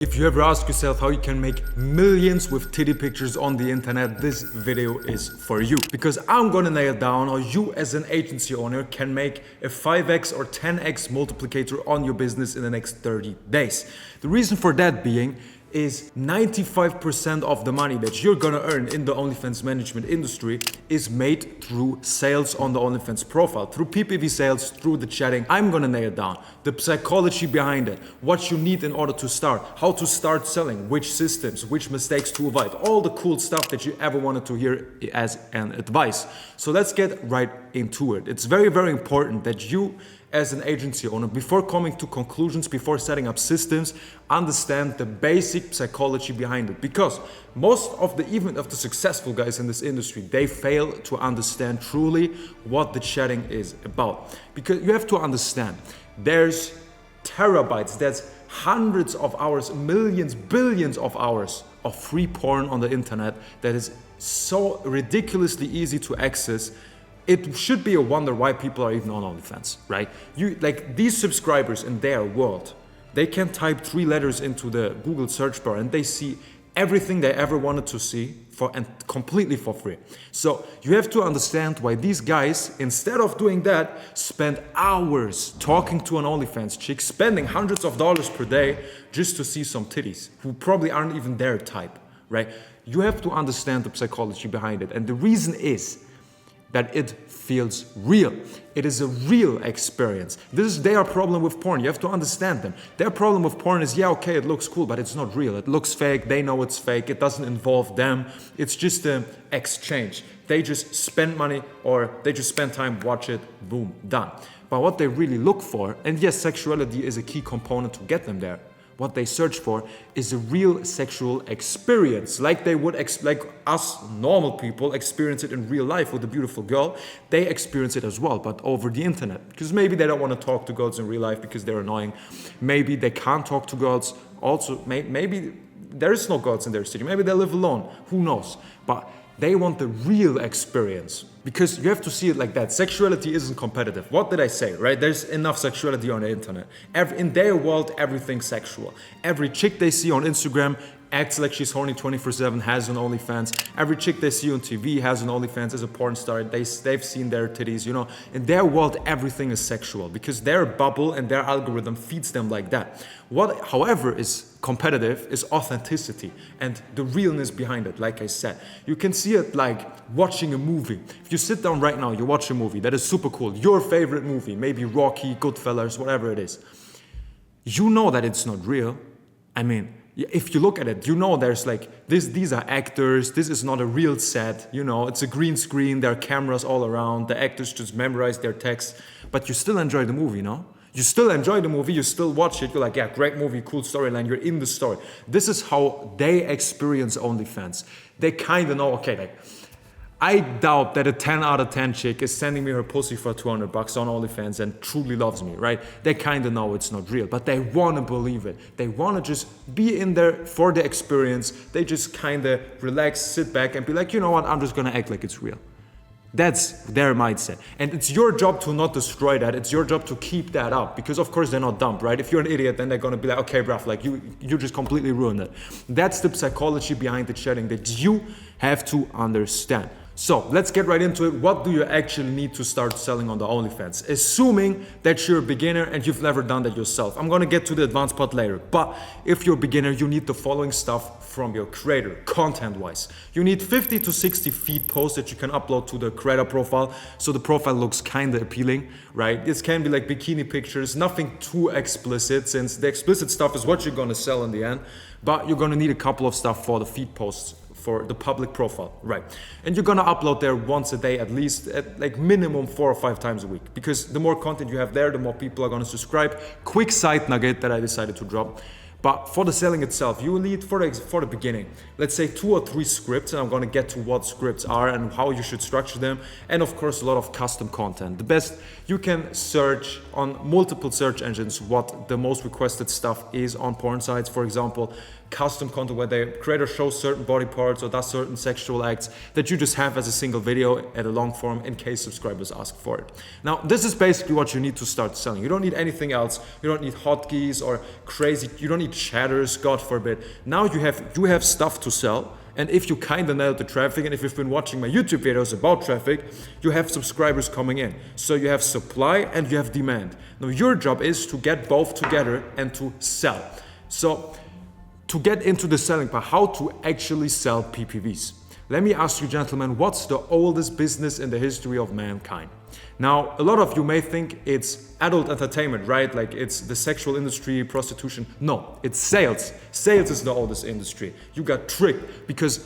If you ever ask yourself how you can make millions with titty pictures on the internet, this video is for you. Because I'm gonna nail down how you as an agency owner can make a 5x or 10x multiplicator on your business in the next 30 days. The reason for that being is 95% of the money that you're gonna earn in the OnlyFans management industry is made through sales on the OnlyFans profile, through PPV sales, through the chatting. I'm gonna nail down the psychology behind it, what you need in order to start, how to start selling, which systems, which mistakes to avoid, all the cool stuff that you ever wanted to hear as an advice. So let's get right into it. It's very, very important that you as an agency owner, before coming to conclusions, before setting up systems, understand the basic psychology behind it. Because most of the successful guys in this industry, they fail to understand truly what the chatting is about. Because you have to understand, there's terabytes, there's hundreds of hours, millions, billions of hours of free porn on the internet that is so ridiculously easy to access. It should be a wonder why people are even on OnlyFans, right? Like these subscribers in their world, they can type 3 letters into the Google search bar and they see everything they ever wanted to see and completely for free. So you have to understand why these guys, instead of doing that, spend hours talking to an OnlyFans chick, spending hundreds of dollars per day just to see some titties who probably aren't even their type, right? You have to understand the psychology behind it. And the reason is that it feels real. It is a real experience. This is their problem with porn. You have to understand them. Their problem with porn is, yeah, okay, it looks cool, but it's not real. It looks fake. They know it's fake. It doesn't involve them. It's just an exchange. They just spend money or they just spend time, watch it, boom, done. But what they really look for, and yes, sexuality is a key component to get them there. What they search for is a real sexual experience, like they would, like us normal people experience it in real life with a beautiful girl. They experience it as well, but over the internet. Because maybe they don't want to talk to girls in real life because they're annoying. Maybe they can't talk to girls. Also, maybe there is no girls in their city. Maybe they live alone. Who knows? But they want the real experience. Because you have to see it like that. Sexuality isn't competitive. What did I say, right? There's enough sexuality on the internet. In their world, everything's sexual. Every chick they see on Instagram acts like she's horny 24/7, has an OnlyFans. Every chick they see on TV has an OnlyFans, is a porn star. They've seen their titties, you know. In their world, everything is sexual because their bubble and their algorithm feeds them like that. What, however, is competitive is authenticity and the realness behind it. Like I said, you can see it like watching a movie. If you sit down right now, you watch a movie that is super cool, your favorite movie, maybe Rocky, Goodfellas, whatever it is. You know that it's not real. I mean, if you look at it, you know there's like, these are actors, this is not a real set, you know, it's a green screen, there are cameras all around, the actors just memorize their text, but you still enjoy the movie, no? You still enjoy the movie, you still watch it, you're like, yeah, great movie, cool storyline, you're in the story. This is how they experience OnlyFans. They kind of know, okay, like, I doubt that a 10 out of 10 chick is sending me her pussy for $200 on OnlyFans and truly loves me, right? They kind of know it's not real, but they want to believe it. They want to just be in there for the experience. They just kind of relax, sit back and be like, you know what, I'm just going to act like it's real. That's their mindset. And it's your job to not destroy that. It's your job to keep that up because of course they're not dumb, right? If you're an idiot, then they're going to be like, okay, bruv, like you just completely ruined it. That's the psychology behind the chatting that you have to understand. So let's get right into it. What do you actually need to start selling on the OnlyFans? Assuming that you're a beginner and you've never done that yourself. I'm gonna get to the advanced part later. But if you're a beginner, you need the following stuff from your creator, content-wise. You need 50 to 60 feed posts that you can upload to the creator profile. So the profile looks kind of appealing, right? This can be like bikini pictures, nothing too explicit since the explicit stuff is what you're gonna sell in the end. But you're gonna need a couple of stuff for the feed posts for the public profile, right? And you're gonna upload there once a day, at least at like minimum 4 or 5 times a week, because the more content you have there, the more people are gonna subscribe. Quick side nugget that I decided to drop. But for the selling itself, you will need for the beginning, let's say 2 or 3 scripts, and I'm gonna get to what scripts are and how you should structure them, and of course a lot of custom content. The best, you can search on multiple search engines what the most requested stuff is on porn sites. For example, custom content where the creator shows certain body parts or does certain sexual acts that you just have as a single video at a long form in case subscribers ask for it. Now, this is basically what you need to start selling. You don't need anything else. You don't need hotkeys or crazy, you don't need chatters, God forbid. Now you have stuff to sell. And if you kind of nailed the traffic, and if you've been watching my YouTube videos about traffic, you have subscribers coming in. So you have supply and you have demand. Now your job is to get both together and to sell. So to get into the selling part, how to actually sell PPVs. Let me ask you, gentlemen, what's the oldest business in the history of mankind? Now, a lot of you may think it's adult entertainment, right? Like it's the sexual industry, prostitution. No, it's sales. Sales is the oldest industry. You got tricked because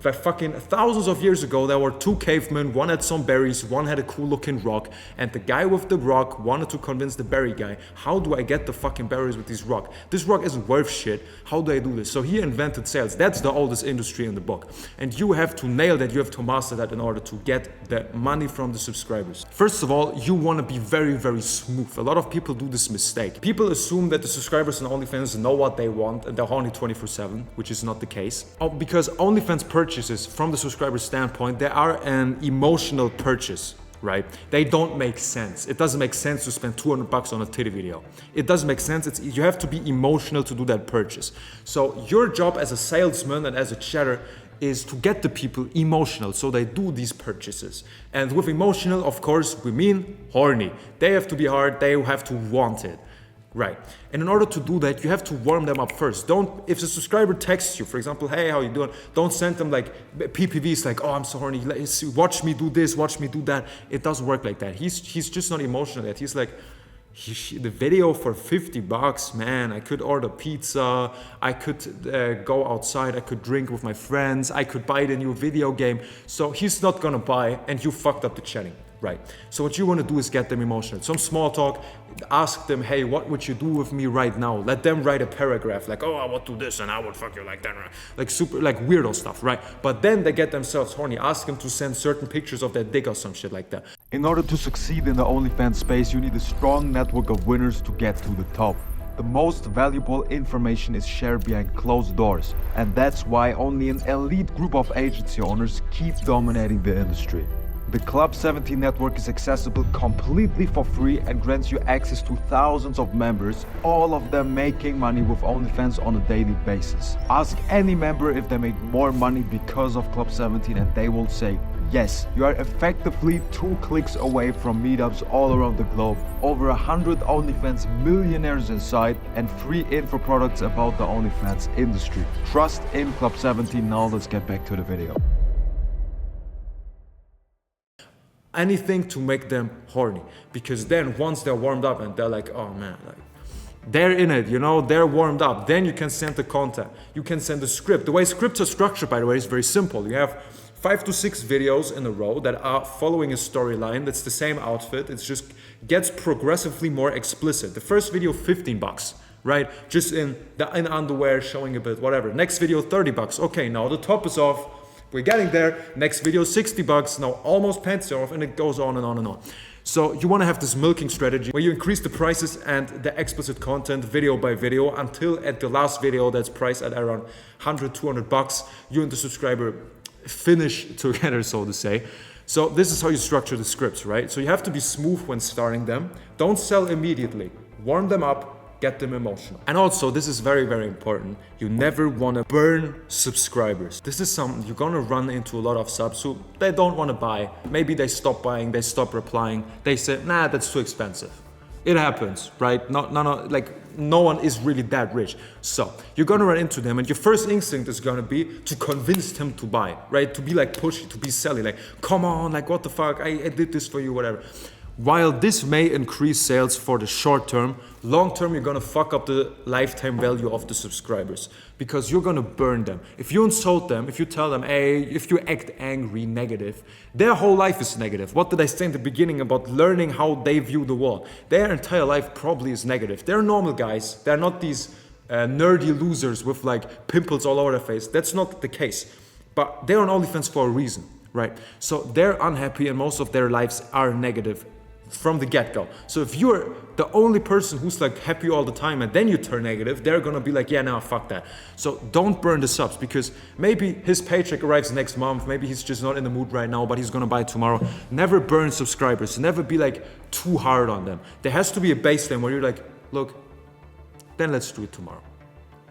by fucking thousands of years ago, there were two cavemen. One had some berries, one had a cool looking rock. And the guy with the rock wanted to convince the berry guy, how do I get the fucking berries with this rock? This rock isn't worth shit. How do I do this? So he invented sales. That's the oldest industry in the book. And you have to nail that. You have to master that in order to get the money from the subscribers. First of all, you want to be very, very smooth. A lot of people do this mistake. People assume that the subscribers on OnlyFans know what they want and they're horny 24/7, which is not the case. Because OnlyFans purchases from the subscriber standpoint, they are an emotional purchase, right? They don't make sense. It doesn't make sense to spend $200 on a titty video. It doesn't make sense. You have to be emotional to do that purchase. So your job as a salesman and as a chatter is to get the people emotional so they do these purchases. And with emotional, of course, we mean horny. They have to be hard, they have to want it. Right. And in order to do that, you have to warm them up first. If the subscriber texts you, for example, hey, how you doing? Don't send them like PPVs like, oh, I'm so horny. Watch me do this, watch me do that. It doesn't work like that. He's just not emotional yet. He's like, the video for $50, man, I could order pizza, I could go outside, I could drink with my friends, I could buy the new video game. So he's not gonna buy and you fucked up the chatting. Right. So what you want to do is get them emotional. Some small talk, ask them, hey, what would you do with me right now? Let them write a paragraph like, oh, I would do this and I would fuck you like that. Like super, like weirdo stuff, right? But then they get themselves horny. Ask them to send certain pictures of their dick or some shit like that. In order to succeed in the OnlyFans space, you need a strong network of winners to get to the top. The most valuable information is shared behind closed doors, and that's why only an elite group of agency owners keep dominating the industry. The Club 17 network is accessible completely for free and grants you access to thousands of members, all of them making money with OnlyFans on a daily basis. Ask any member if they make more money because of Club 17 and they will say, yes, you are effectively 2 clicks away from meetups all around the globe, over 100 OnlyFans millionaires inside, and free info products about the OnlyFans industry. Trust in Club 17. Now let's get back to the video. Anything to make them horny, because then once they're warmed up and they're like, oh man, like they're in it, you know, they're warmed up, then you can send the content, you can send the script. The way scripts are structured, by the way, is very simple. You have 5 to 6 videos in a row that are following a storyline. That's the same outfit. It just gets progressively more explicit. The first video, $15, right? Just in underwear, showing a bit, whatever. Next video, $30. Okay, now the top is off. We're getting there. Next video, $60. Now almost pants are off, and it goes on and on and on. So you want to have this milking strategy where you increase the prices and the explicit content video by video until at the last video that's priced at around $100, $200, you and the subscriber finish together, so to say. So this is how you structure the scripts, right? So you have to be smooth when starting them. Don't sell immediately. Warm them up. Get them emotional. And also, this is very, very important. You never want to burn subscribers. This is something you're gonna run into a lot of subs who they don't want to buy. Maybe they stop buying, they stop replying. They say, nah, that's too expensive. It happens, right? No one is really that rich. So you're gonna run into them and your first instinct is gonna be to convince them to buy, right? To be like pushy, to be selly, like, come on, like what the fuck, I did this for you, whatever. While this may increase sales for the short term, long term you're gonna fuck up the lifetime value of the subscribers because you're gonna burn them. If you insult them, if you tell them, hey, if you act angry, negative, their whole life is negative. What did I say in the beginning about learning how they view the world? Their entire life probably is negative. They're normal guys. They're not these nerdy losers with like pimples all over their face. That's not the case. But they're on OnlyFans for a reason, right? So they're unhappy and most of their lives are negative from the get-go. So if you're the only person who's like happy all the time and then you turn negative, they're gonna be like, yeah, nah, fuck that. So don't burn the subs because maybe his paycheck arrives next month, maybe he's just not in the mood right now, but he's gonna buy it tomorrow. Never burn subscribers, never be like too hard on them. There has to be a baseline where you're like, look, then let's do it tomorrow.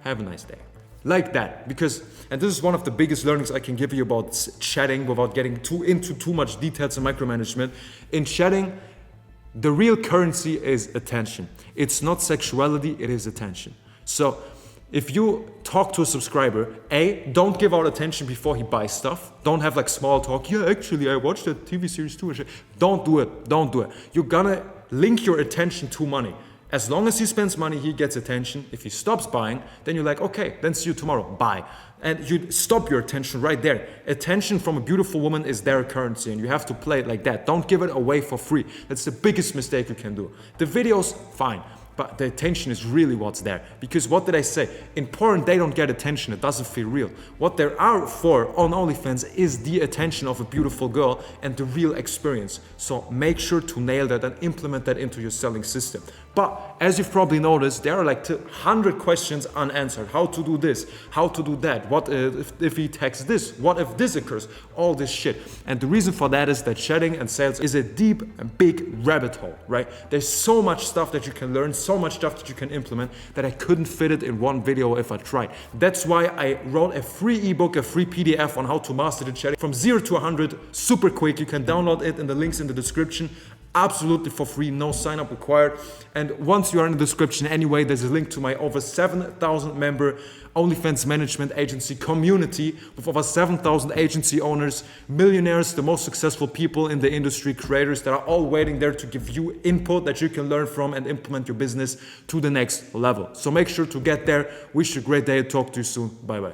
have a nice day. Like that, because, and this is one of the biggest learnings I can give you about chatting without getting into too much details and micromanagement. In chatting, the real currency is attention. It's not sexuality, it is attention. So if you talk to a subscriber, don't give out attention before he buys stuff. Don't have like small talk. Yeah, actually, I watched that TV series too. Don't do it. Don't do it. You're gonna link your attention to money. As long as he spends money, he gets attention. If he stops buying, then you're like, okay, then see you tomorrow, bye. And you stop your attention right there. Attention from a beautiful woman is their currency, and you have to play it like that. Don't give it away for free. That's the biggest mistake you can do. The videos, fine. But the attention is really what's there. Because what did I say? In porn, they don't get attention. It doesn't feel real. What there are for on OnlyFans is the attention of a beautiful girl and the real experience. So make sure to nail that and implement that into your selling system. But as you've probably noticed, there are like 100 questions unanswered. How to do this? How to do that? What if he texts this? What if this occurs? All this shit. And the reason for that is that chatting and sales is a deep and big rabbit hole, right? There's so much stuff that you can learn, so much stuff that you can implement that I couldn't fit it in one video if I tried. That's why I wrote a free ebook, a free PDF on how to master the chatting from 0 to 100 super quick. You can download it in the links in the description. Absolutely for free, no sign up required. And once you are in the description anyway, there's a link to my over 7,000 member OnlyFans management agency community with over 7,000 agency owners, millionaires, the most successful people in the industry, creators that are all waiting there to give you input that you can learn from and implement your business to the next level. So make sure to get there. Wish you a great day. Talk to you soon. Bye bye.